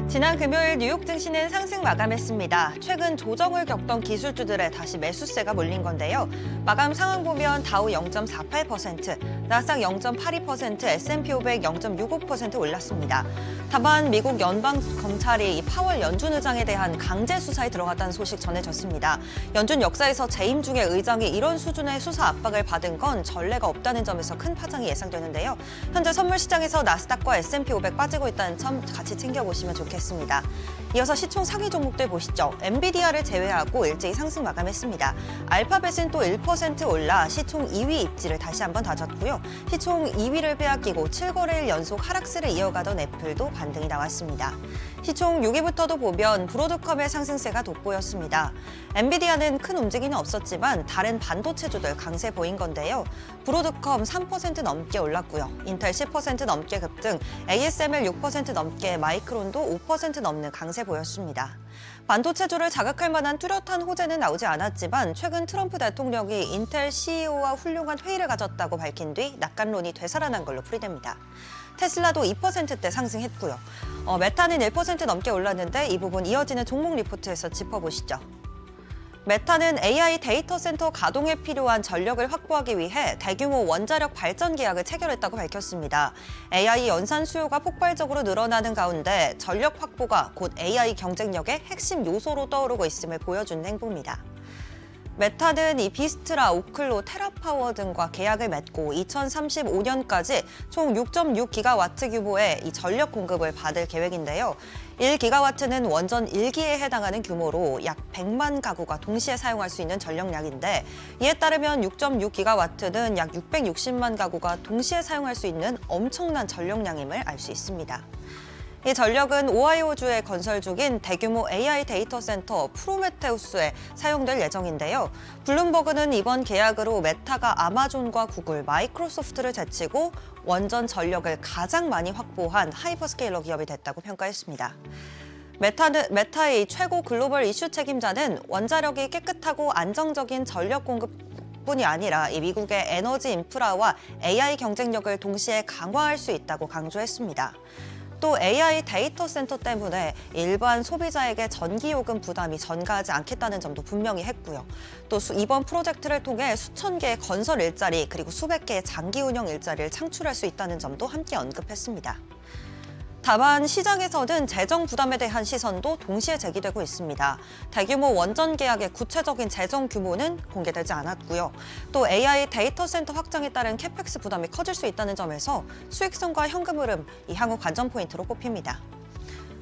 지난 금요일 뉴욕 증시는 상승 마감했습니다. 최근 조정을 겪던 기술주들에 다시 매수세가 몰린 건데요. 마감 상황 보면 다우 0.48%, 나스닥 0.82%, S&P 500 0.65% 올랐습니다. 다만 미국 연방검찰이 파월 연준 의장에 대한 강제 수사에 들어갔다는 소식 전해졌습니다. 연준 역사에서 재임 중에 의장이 이런 수준의 수사 압박을 받은 건 전례가 없다는 점에서 큰 파장이 예상되는데요. 현재 선물 시장에서 나스닥과 S&P 500 빠지고 있다는 점 같이 챙겨보시면 좋겠습니다. 이어서 시총 상위 종목들 보시죠. 엔비디아를 제외하고 일제히 상승 마감했습니다. 알파벳은 또 1% 올라 시총 2위 입지를 다시 한번 다졌고요. 시총 2위를 빼앗기고 7거래일 연속 하락세를 이어가던 애플도 반등이 나왔습니다. 시총 6위부터도 보면 브로드컴의 상승세가 돋보였습니다. 엔비디아는 큰 움직임은 없었지만 다른 반도체주들 강세 보인 건데요. 브로드컴 3% 넘게 올랐고요. 인텔 10% 넘게 급등, ASML 6% 넘게, 마이크론도 5% 넘는 강세 보였습니다. 반도체주를 자극할 만한 뚜렷한 호재는 나오지 않았지만 최근 트럼프 대통령이 인텔 CEO와 훌륭한 회의를 가졌다고 밝힌 뒤 낙관론이 되살아난 걸로 풀이됩니다. 테슬라도 2%대 상승했고요. 메타는 1% 넘게 올랐는데 이 부분 이어지는 종목 리포트에서 짚어보시죠. 메타는 AI 데이터 센터 가동에 필요한 전력을 확보하기 위해 대규모 원자력 발전 계약을 체결했다고 밝혔습니다. AI 연산 수요가 폭발적으로 늘어나는 가운데 전력 확보가 곧 AI 경쟁력의 핵심 요소로 떠오르고 있음을 보여주는 행보입니다. 메타는 이 비스트라, 오클로, 테라파워 등과 계약을 맺고 2035년까지 총 6.6기가와트 규모의 이 전력 공급을 받을 계획인데요. 1기가와트는 원전 1기에 해당하는 규모로 약 100만 가구가 동시에 사용할 수 있는 전력량인데 이에 따르면 6.6기가와트는 약 660만 가구가 동시에 사용할 수 있는 엄청난 전력량임을 알 수 있습니다. 이 전력은 오하이오주에 건설 중인 대규모 AI 데이터 센터 프로메테우스에 사용될 예정인데요. 블룸버그는 이번 계약으로 메타가 아마존과 구글, 마이크로소프트를 제치고 원전 전력을 가장 많이 확보한 하이퍼스케일러 기업이 됐다고 평가했습니다. 메타의 최고 글로벌 이슈 책임자는 원자력이 깨끗하고 안정적인 전력 공급 뿐이 아니라 이 미국의 에너지 인프라와 AI 경쟁력을 동시에 강화할 수 있다고 강조했습니다. 또 AI 데이터 센터 때문에 일반 소비자에게 전기요금 부담이 전가하지 않겠다는 점도 분명히 했고요. 또 이번 프로젝트를 통해 수천 개의 건설 일자리 그리고 수백 개의 장기 운영 일자리를 창출할 수 있다는 점도 함께 언급했습니다. 다만 시장에서는 재정 부담에 대한 시선도 동시에 제기되고 있습니다. 대규모 원전 계약의 구체적인 재정 규모는 공개되지 않았고요. 또 AI 데이터 센터 확장에 따른 캐펙스 부담이 커질 수 있다는 점에서 수익성과 현금 흐름, 이 향후 관전 포인트로 꼽힙니다.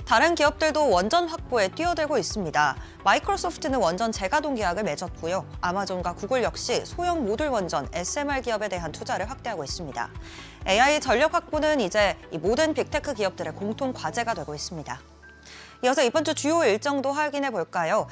다른 기업들도 원전 확보에 뛰어들고 있습니다. 마이크로소프트는 원전 재가동 계약을 맺었고요. 아마존과 구글 역시 소형 모듈 원전 SMR 기업에 대한 투자를 확대하고 있습니다. AI 전력 확보는 이제 이 모든 빅테크 기업들의 공통 과제가 되고 있습니다. 이어서 이번 주 주요 일정도 확인해 볼까요?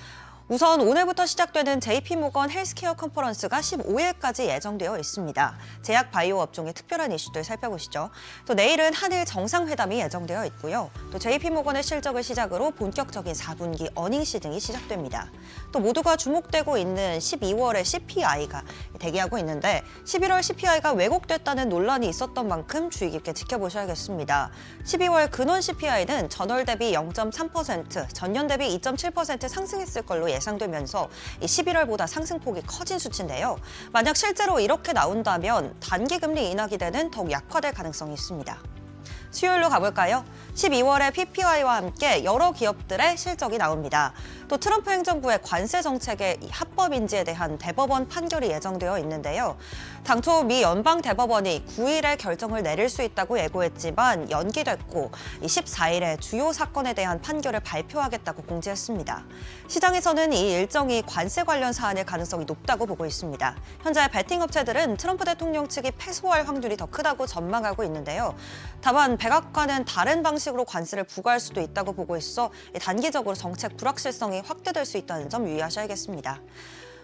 우선 오늘부터 시작되는 JP모건 헬스케어 컨퍼런스가 15일까지 예정되어 있습니다. 제약 바이오 업종의 특별한 이슈들 살펴보시죠. 또 내일은 한일 정상회담이 예정되어 있고요. 또 JP모건의 실적을 시작으로 본격적인 4분기 어닝 시즌이 시작됩니다. 또 모두가 주목되고 있는 12월의 CPI가 대기하고 있는데 11월 CPI가 왜곡됐다는 논란이 있었던 만큼 주의 깊게 지켜보셔야겠습니다. 12월 근원 CPI는 전월 대비 0.3%, 전년 대비 2.7% 상승했을 걸로 예상되면서 11월보다 상승폭이 커진 수치인데요. 만약 실제로 이렇게 나온다면 단기 금리 인하 기대는 더욱 약화될 가능성이 있습니다. 수요일로 가볼까요? 12월에 PPI와 함께 여러 기업들의 실적이 나옵니다. 또 트럼프 행정부의 관세 정책의 합법인지에 대한 대법원 판결이 예정되어 있는데요. 당초 미 연방 대법원이 9일에 결정을 내릴 수 있다고 예고했지만 연기됐고 14일에 주요 사건에 대한 판결을 발표하겠다고 공지했습니다. 시장에서는 이 일정이 관세 관련 사안일 가능성이 높다고 보고 있습니다. 현재 베팅 업체들은 트럼프 대통령 측이 패소할 확률이 더 크다고 전망하고 있는데요. 다만 백악관은 다른 방식으로 관세를 부과할 수도 있다고 보고 있어 단기적으로 정책 불확실성이 확대될 수 있다는 점 유의하셔야겠습니다.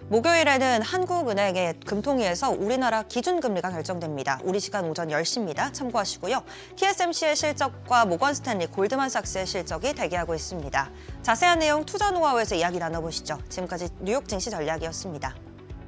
목요일에는 한국은행의 금통위에서 우리나라 기준금리가 결정됩니다. 우리 시간 오전 10시입니다. 참고하시고요. TSMC의 실적과 모건스탠리, 골드만삭스의 실적이 대기하고 있습니다. 자세한 내용 투자 노하우에서 이야기 나눠보시죠. 지금까지 뉴욕 증시 전략이었습니다.